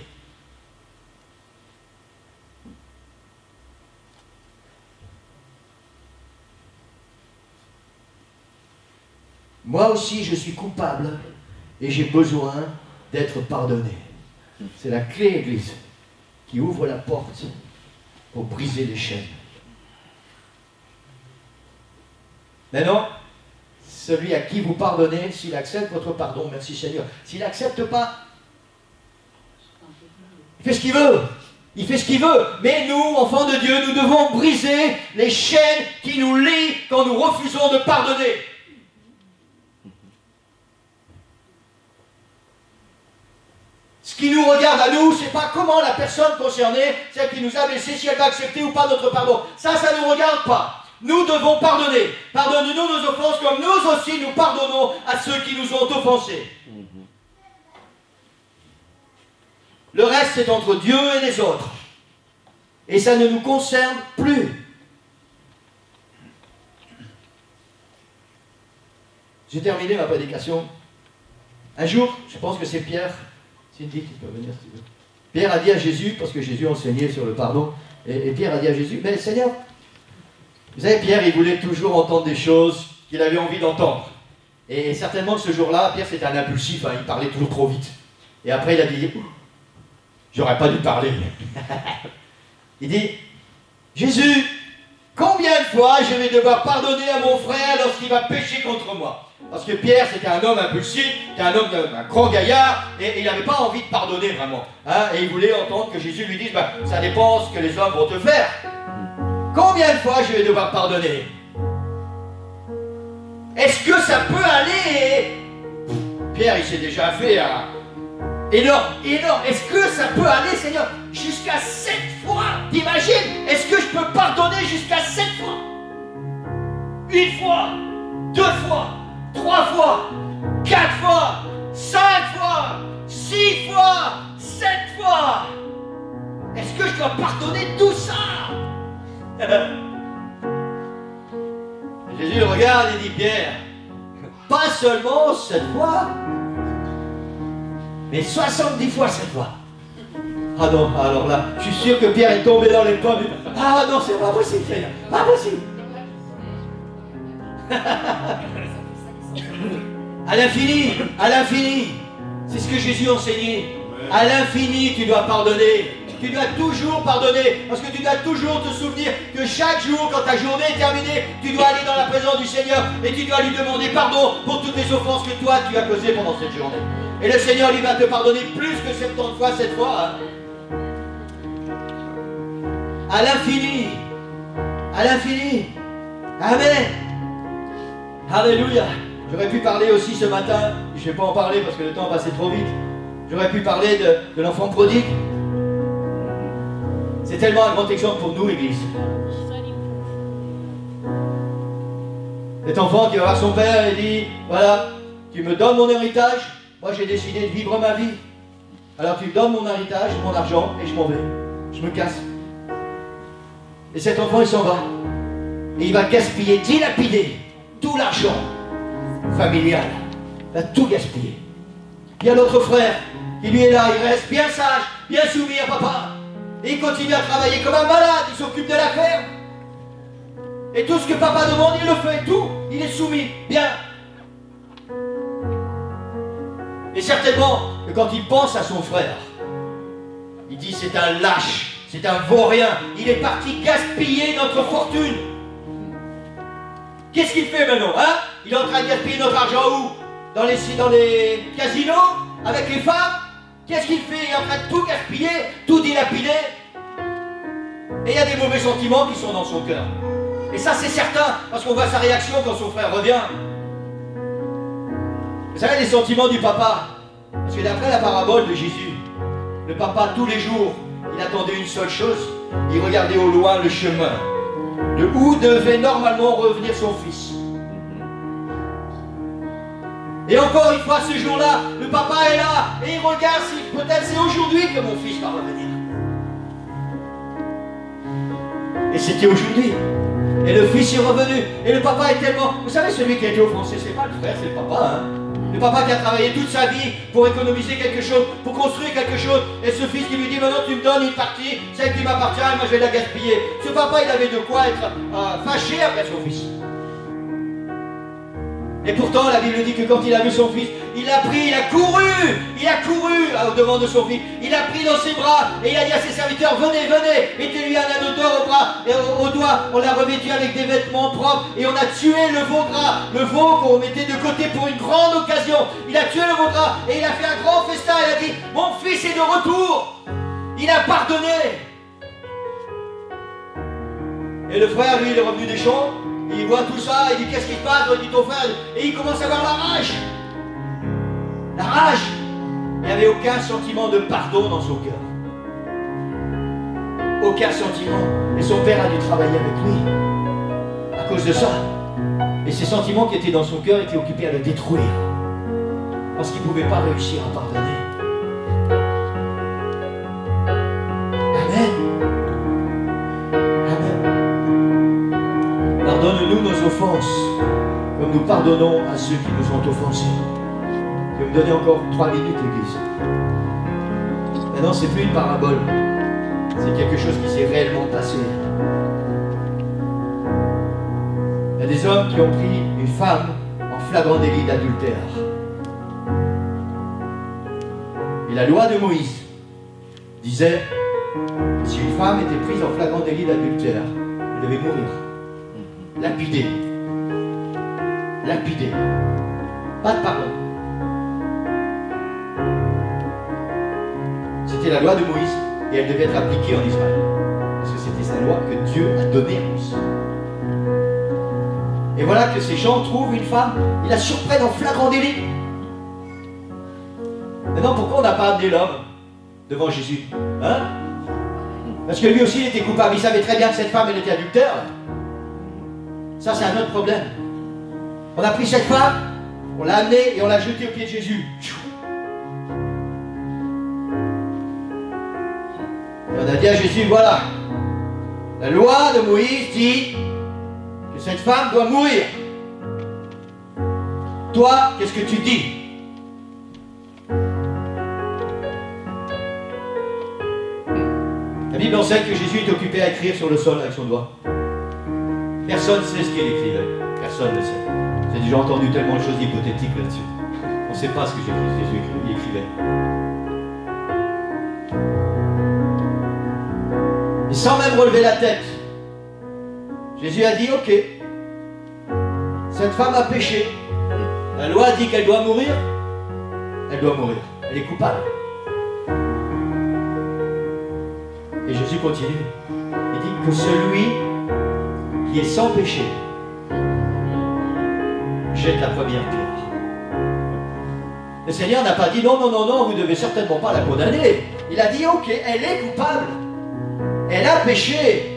Moi aussi je suis coupable et j'ai besoin d'être pardonné. C'est la clé, Église, qui ouvre la porte pour briser les chaînes. Maintenant, celui à qui vous pardonnez, s'il accepte votre pardon, merci Seigneur. S'il n'accepte pas, il fait ce qu'il veut. Il fait ce qu'il veut. Mais nous, enfants de Dieu, nous devons briser les chaînes qui nous lient quand nous refusons de pardonner. Ce qui nous regarde à nous, c'est pas comment la personne concernée, celle qui nous a blessés, si elle va accepter ou pas notre pardon. Ça ne nous regarde pas. Nous devons pardonner. Pardonne-nous nos offenses comme nous aussi nous pardonnons à ceux qui nous ont offensés. Le reste, c'est entre Dieu et les autres. Et ça ne nous concerne plus. J'ai terminé ma prédication. Un jour, je pense que c'est Pierre. Cindy, tu peux venir si tu veux. Pierre a dit à Jésus, parce que Jésus enseignait sur le pardon, et Pierre a dit à Jésus, mais Seigneur, vous savez, Pierre, il voulait toujours entendre des choses qu'il avait envie d'entendre. Et certainement que ce jour-là, Pierre, c'était un impulsif, hein, il parlait toujours trop vite. Et après, il a dit, j'aurais pas dû parler. Il dit, Jésus, combien de fois je vais devoir pardonner à mon frère lorsqu'il va pécher contre moi? Parce que Pierre, c'était un homme impulsif, c'était un homme, un grand gaillard, et il n'avait pas envie de pardonner vraiment. Hein, et il voulait entendre que Jésus lui dise, bah, ça dépend ce que les hommes vont te faire. Combien de fois je vais devoir pardonner? Est-ce que ça peut aller? Pierre, il s'est déjà fait énorme. Est-ce que ça peut aller, Seigneur, jusqu'à 7 fois? T'imagines? Est-ce que je peux pardonner jusqu'à 7 fois? 1 fois, 2 fois, 3 fois, 4 fois, 5 fois, 6 fois, 7 fois. Est-ce que je dois pardonner tout ça? Jésus le regarde et dit, Pierre, pas seulement 7 fois, mais 70 fois 7 fois. Ah non, alors là, je suis sûr que Pierre est tombé dans les pommes. Ah non, c'est pas possible, Seigneur, pas possible. À l'infini, c'est ce que Jésus enseignait. À l'infini, tu dois pardonner. Tu dois toujours pardonner, parce que tu dois toujours te souvenir que chaque jour, quand ta journée est terminée, tu dois aller dans la présence du Seigneur et tu dois lui demander pardon pour toutes les offenses que toi tu as causées pendant cette journée. Et le Seigneur, lui, va te pardonner plus que 70 fois cette fois. Hein. À l'infini. À l'infini. Amen. Alléluia. J'aurais pu parler aussi ce matin, je ne vais pas en parler parce que le temps passait trop vite. J'aurais pu parler de l'enfant prodigue. C'est tellement un grand exemple pour nous, Église. Cet enfant qui va voir son père et dit, voilà, tu me donnes mon héritage, moi j'ai décidé de vivre ma vie. Alors tu me donnes mon héritage, mon argent, et je m'en vais. Je me casse. Et cet enfant, il s'en va. Et il va gaspiller, dilapider tout l'argent familial. Il va tout gaspiller. Il y a l'autre frère qui lui est là, il reste bien sage, bien soumis à papa. Et il continue à travailler comme un malade, il s'occupe de la ferme. Et tout ce que papa demande, il le fait, tout. Il est soumis, bien. Et certainement que quand il pense à son frère, il dit c'est un lâche, c'est un vaurien, il est parti gaspiller notre fortune. Qu'est-ce qu'il fait maintenant, hein? Il est en train de gaspiller notre argent où? Dans les casinos, avec les femmes. Qu'est-ce qu'il fait? Il est en train de tout gaspiller, tout dilapider. Et il y a des mauvais sentiments qui sont dans son cœur. Et ça, c'est certain, parce qu'on voit sa réaction quand son frère revient. Vous savez, les sentiments du papa. Parce que d'après la parabole de Jésus, le papa, tous les jours, il attendait une seule chose. Il regardait au loin le chemin de où devait normalement revenir son fils. Et encore une fois, ce jour-là, le papa est là et il regarde si peut-être c'est aujourd'hui que mon fils va revenir. Et c'était aujourd'hui. Et le fils est revenu. Et le papa est tellement... Vous savez, celui qui a été offensé, c'est pas le frère, c'est le papa. Hein? Le papa qui a travaillé toute sa vie pour économiser quelque chose, pour construire quelque chose. Et ce fils qui lui dit, maintenant tu me donnes une partie, celle qui m'appartient, et moi je vais la gaspiller. Ce papa, il avait de quoi être fâché après son fils. Et pourtant, la Bible dit que quand il a vu son fils, il l'a pris, il a couru au-devant de son fils. Il l'a pris dans ses bras et il a dit à ses serviteurs, venez, venez, mettez-lui un anneau d'or au bras et au doigt. On l'a revêtu avec des vêtements propres et on a tué le veau gras, le veau qu'on mettait de côté pour une grande occasion. Il a tué le veau gras et il a fait un grand festin. Il a dit, mon fils est de retour. Il a pardonné. Et le frère, lui, il est revenu des champs. Il voit tout ça, il dit qu'est-ce qui se passe? Il dit ton frère, et il commence à avoir la rage. La rage. Il n'y avait aucun sentiment de pardon dans son cœur. Aucun sentiment. Et son père a dû travailler avec lui à cause de ça. Et ces sentiments qui étaient dans son cœur étaient occupés à le détruire. Parce qu'il ne pouvait pas réussir à pardonner. Amen. Amen. Pardonne-nous nos offenses, comme nous pardonnons à ceux qui nous ont offensés. Je vais me donner encore 3 minutes, l'Église. Maintenant, c'est plus une parabole. C'est quelque chose qui s'est réellement passé. Il y a des hommes qui ont pris une femme en flagrant délit d'adultère. Et la loi de Moïse disait que si une femme était prise en flagrant délit d'adultère, elle devait mourir. lapidé. Lapidé. Pas de pardon. C'était la loi de Moïse et elle devait être appliquée en Israël. Parce que c'était sa loi que Dieu a donnée à Moïse. Et voilà que ces gens trouvent une femme, ils la surprennent en flagrant délit. Maintenant, pourquoi on n'a pas amené l'homme devant Jésus? Hein? Parce que lui aussi il était coupable, il savait très bien que cette femme elle était adultère. Ça c'est un autre problème. On a pris cette femme, on l'a amenée et on l'a jetée aux pieds de Jésus. Et on a dit à Jésus, voilà, la loi de Moïse dit que cette femme doit mourir. Toi, qu'est-ce que tu dis? La Bible enseigne que Jésus est occupé à écrire sur le sol avec son doigt. Personne ne sait ce qu'il écrivait. Personne ne le sait. J'ai déjà entendu tellement de choses hypothétiques là-dessus. On ne sait pas ce que Jésus écrivait. Et sans même relever la tête, Jésus a dit, ok, cette femme a péché. La loi dit qu'elle doit mourir. Elle doit mourir. Elle est coupable. Et Jésus continue. Il dit que celui qui est sans péché jette la première pierre. Le Seigneur n'a pas dit non, non, non, non, vous ne devez certainement pas la condamner. Il a dit ok, elle est coupable. Elle a péché.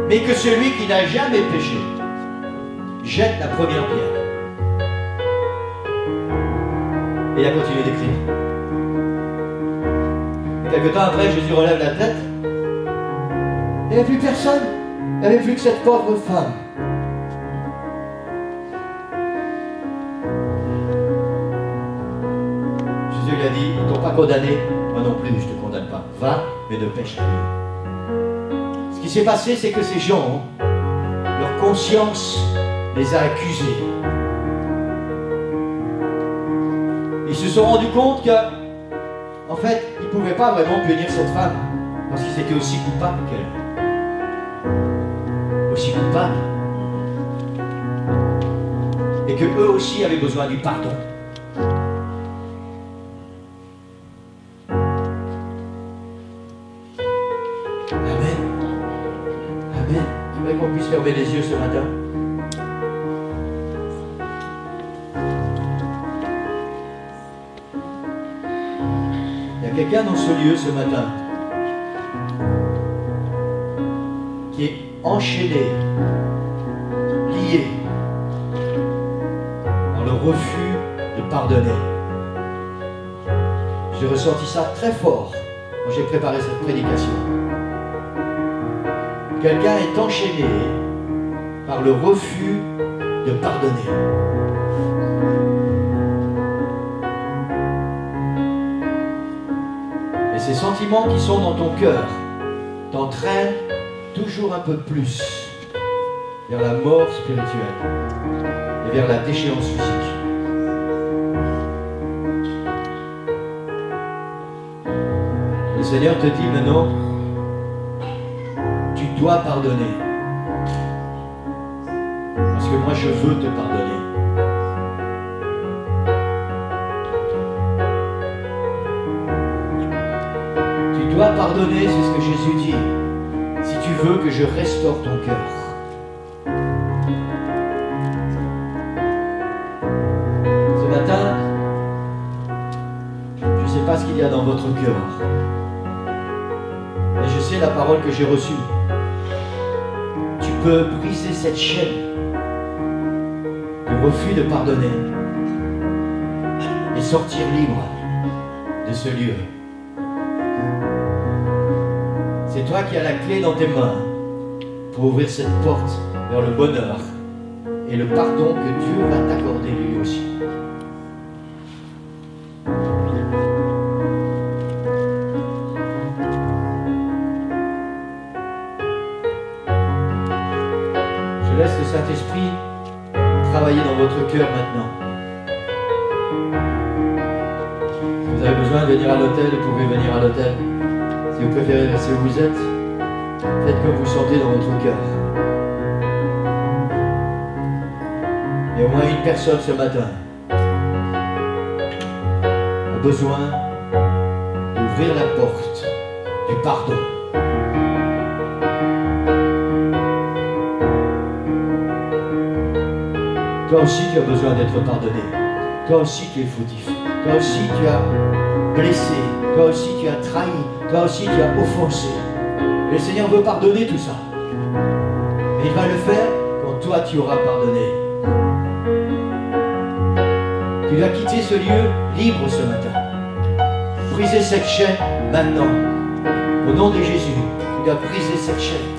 Mais que celui qui n'a jamais péché jette la première pierre. Et il a continué d'écrire. Quelque temps après, Jésus relève la tête. Il n'y avait plus personne. Il n'y avait plus que cette pauvre femme. Jésus lui a dit, ils ne t'ont pas condamné, moi non plus, je ne te condamne pas. Va, mais ne pêche plus. Ce qui s'est passé, c'est que ces gens, leur conscience les a accusés. Ils se sont rendus compte que en fait, ils ne pouvaient pas vraiment punir cette femme parce qu'ils étaient aussi coupables qu'elle. Aussi coupables. Et que eux aussi avaient besoin du pardon. Amen. Amen. J'aimerais qu'on puisse fermer les yeux ce matin. Quelqu'un dans ce lieu ce matin qui est enchaîné, lié dans le refus de pardonner. J'ai ressenti ça très fort quand j'ai préparé cette prédication. Quelqu'un est enchaîné par le refus de pardonner. Ces sentiments qui sont dans ton cœur t'entraînent toujours un peu plus vers la mort spirituelle et vers la déchéance physique. Le Seigneur te dit maintenant, tu dois pardonner. Parce que moi je veux te pardonner. Tu dois pardonner, c'est ce que Jésus dit, si tu veux que je restaure ton cœur. Ce matin, je ne sais pas ce qu'il y a dans votre cœur, mais je sais la parole que j'ai reçue. Tu peux briser cette chaîne de refus de pardonner et sortir libre de ce lieu. C'est toi qui as la clé dans tes mains pour ouvrir cette porte vers le bonheur et le pardon que Dieu va t'accorder lui aussi. Je laisse le Saint-Esprit travailler dans votre cœur maintenant. Si vous avez besoin de venir à l'hôtel, vous pouvez venir à l'hôtel. Si vous préférez rester où vous êtes, Faites comme vous sentez dans votre cœur. Il y a au moins une personne ce matin a besoin d'ouvrir la porte du pardon. Toi aussi tu as besoin d'être pardonné. Toi aussi tu es fautif. Toi aussi tu as blessé. Toi aussi tu as trahi. Toi aussi tu as offensé. Et le Seigneur veut pardonner tout ça. Et il va le faire quand toi tu auras pardonné. Tu dois quitter ce lieu libre ce matin. Briser cette chaîne maintenant. Au nom de Jésus, tu dois briser cette chaîne.